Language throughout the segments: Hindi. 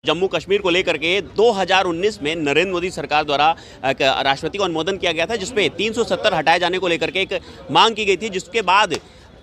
जम्मू कश्मीर को लेकर के 2019 में नरेंद्र मोदी सरकार द्वारा राष्ट्रपति को अनुमोदन किया गया था, जिसपे 370 हटाए जाने को लेकर के एक मांग की गई थी, जिसके बाद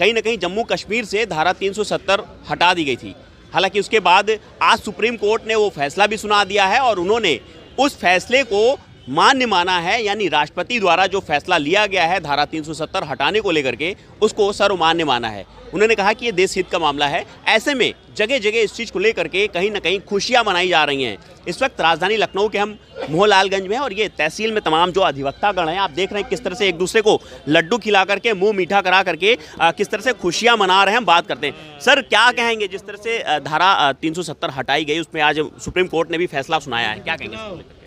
कहीं ना कहीं जम्मू कश्मीर से धारा 370 हटा दी गई थी। हालांकि उसके बाद आज सुप्रीम कोर्ट ने वो फैसला भी सुना दिया है और उन्होंने उस फैसले को मान्य माना है, यानी राष्ट्रपति द्वारा जो फैसला लिया गया है धारा 370 हटाने को लेकर के उसको सर्वमान्य माना है। उन्होंने कहा कि ये देश हित का मामला है। ऐसे में जगह जगह इस चीज़ को लेकर के कहीं ना कहीं खुशियां मनाई जा रही हैं। इस वक्त राजधानी लखनऊ के हम मोहनलालगंज में हैं और ये तहसील में तमाम जो अधिवक्तागण हैं, आप देख रहे हैं किस तरह से एक दूसरे को लड्डू खिला करके मुंह मीठा करा करके किस तरह से खुशियां मना रहे हैं। हम बात करते हैं। सर, क्या कहेंगे, जिस तरह से धारा 370 हटाई गई उसमें आज सुप्रीम कोर्ट ने भी फैसला सुनाया है, क्या कहेंगे?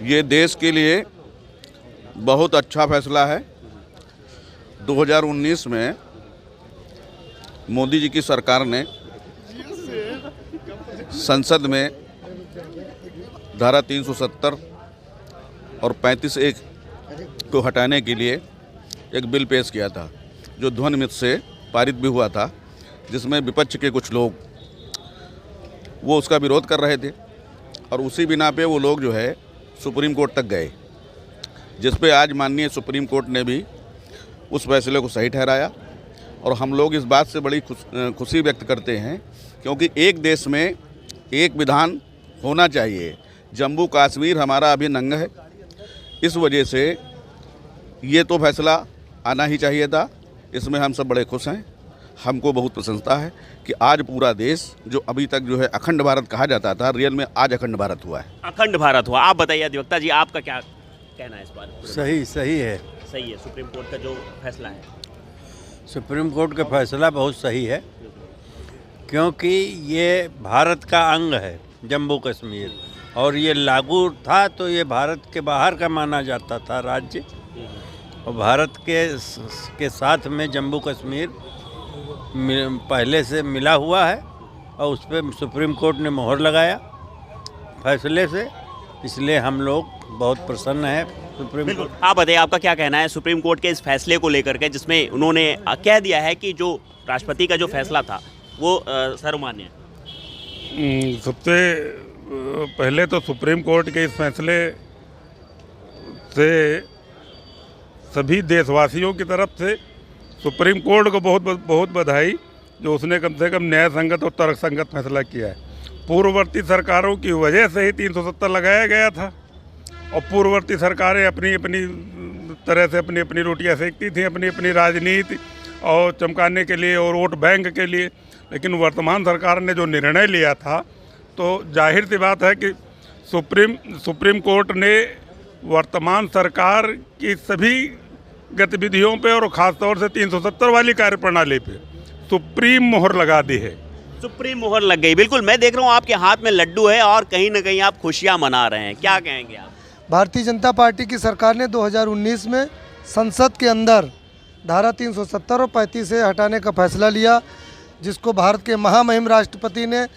ये देश के लिए बहुत अच्छा फैसला है। 2019 में मोदी जी की सरकार ने संसद में धारा 370 और 35(1) को हटाने के लिए एक बिल पेश किया था, जो ध्वनिमत से पारित भी हुआ था, जिसमें विपक्ष के कुछ लोग वो उसका विरोध कर रहे थे और उसी बिना पे वो लोग जो है सुप्रीम कोर्ट तक गए, जिस पे आज माननीय सुप्रीम कोर्ट ने भी उस फैसले को सही ठहराया। और हम लोग इस बात से बड़ी खुशी व्यक्त करते हैं, क्योंकि एक देश में एक विधान होना चाहिए। जम्मू कश्मीर हमारा अभिन्न अंग है, इस वजह से ये तो फैसला आना ही चाहिए था। इसमें हम सब बड़े खुश हैं। हमको बहुत प्रसन्नता है कि आज पूरा देश, जो अभी तक जो है अखंड भारत कहा जाता था, रियल में आज अखंड भारत हुआ है। अखंड भारत हुआ। आप बताइए अधिवक्ता जी, आपका क्या कहना है इस बार? सही है। सही है सुप्रीम कोर्ट का जो फैसला है। सुप्रीम कोर्ट का फैसला बहुत सही है, क्योंकि ये भारत का अंग है जम्मू कश्मीर, और ये लागू था तो ये भारत के बाहर का माना जाता था राज्य, और भारत के साथ में जम्मू कश्मीर पहले से मिला हुआ है और उस पर सुप्रीम कोर्ट ने मोहर लगाया फैसले से, इसलिए हम लोग बहुत प्रसन्न हैं सुप्रीम कोर्ट। आप बताइए, आपका क्या कहना है सुप्रीम कोर्ट के इस फैसले को लेकर के, जिसमें उन्होंने कह दिया है कि जो राष्ट्रपति का जो फैसला था वो सर्वमान्य है? सबसे पहले तो सुप्रीम कोर्ट के इस फैसले से सभी देशवासियों की तरफ से सुप्रीम कोर्ट को बहुत बधाई, जो उसने कम से कम न्याय संगत और तर्कसंगत फैसला किया है। पूर्ववर्ती सरकारों की वजह से ही 370 लगाया गया था, और पूर्ववर्ती सरकारें अपनी अपनी तरह से अपनी अपनी रोटियां सेकती थी, अपनी अपनी राजनीति और चमकाने के लिए और वोट बैंक के लिए। लेकिन वर्तमान सरकार ने जो निर्णय लिया था, तो जाहिर सी बात है कि सुप्रीम कोर्ट ने वर्तमान सरकार की सभी गतिविधियों पे और ख़ास तौर से 370 वाली कार्यप्रणाली पे सुप्रीम मोहर लगा दी है। सुप्रीम मोहर लग गई। बिल्कुल, मैं देख रहा हूँ आपके हाथ में लड्डू है और कहीं ना कहीं आप खुशियाँ मना रहे हैं, क्या कहेंगे आप? भारतीय जनता पार्टी की सरकार ने 2019 में संसद के अंदर धारा 370 और 35 हटाने का फैसला लिया, जिसको भारत के महामहिम राष्ट्रपति ने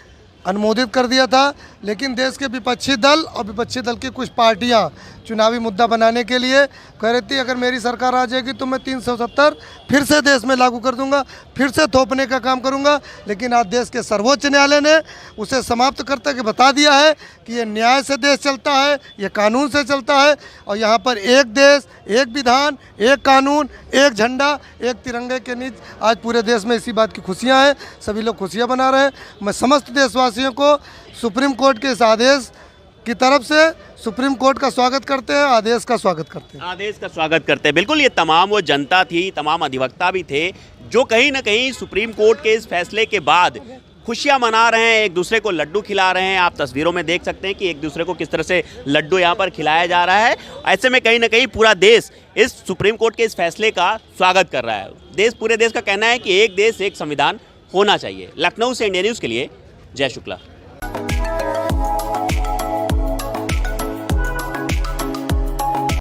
अनुमोदित कर दिया था। लेकिन देश के विपक्षी दल और विपक्षी दल की कुछ पार्टियां चुनावी मुद्दा बनाने के लिए कह रही थी, अगर मेरी सरकार आ जाएगी तो मैं 370 फिर से देश में लागू कर दूंगा, फिर से थोपने का काम करूंगा। लेकिन आज देश के सर्वोच्च न्यायालय ने उसे समाप्त करते हुए बता दिया है कि ये न्याय से देश चलता है, ये कानून से चलता है, और यहाँ पर एक देश, एक विधान, एक कानून, एक झंडा, एक तिरंगे के नीचे आज पूरे देश में इसी बात की खुशियाँ हैं। सभी लोग खुशियाँ मना रहे हैं। मैं समस्त देशवासियों को सुप्रीम कोर्ट के इस आदेश की तरफ से सुप्रीम कोर्ट का स्वागत करते हैं, आदेश का स्वागत करते हैं। आदेश का स्वागत करते हैं। बिल्कुल, ये तमाम वो जनता थी, तमाम अधिवक्ता भी थे, जो कहीं ना कहीं सुप्रीम कोर्ट के इस फैसले के बाद खुशियां मना रहे हैं, एक दूसरे को लड्डू खिला रहे हैं। आप तस्वीरों में देख सकते हैं कि एक दूसरे को किस तरह से लड्डू यहाँ पर खिलाया जा रहा है। ऐसे में कहीं ना कहीं पूरा देश इस सुप्रीम कोर्ट के इस फैसले का स्वागत कर रहा है। पूरे देश का कहना है कि एक देश एक संविधान होना चाहिए। लखनऊ से इंडिया न्यूज़ के लिए जय शुक्ला।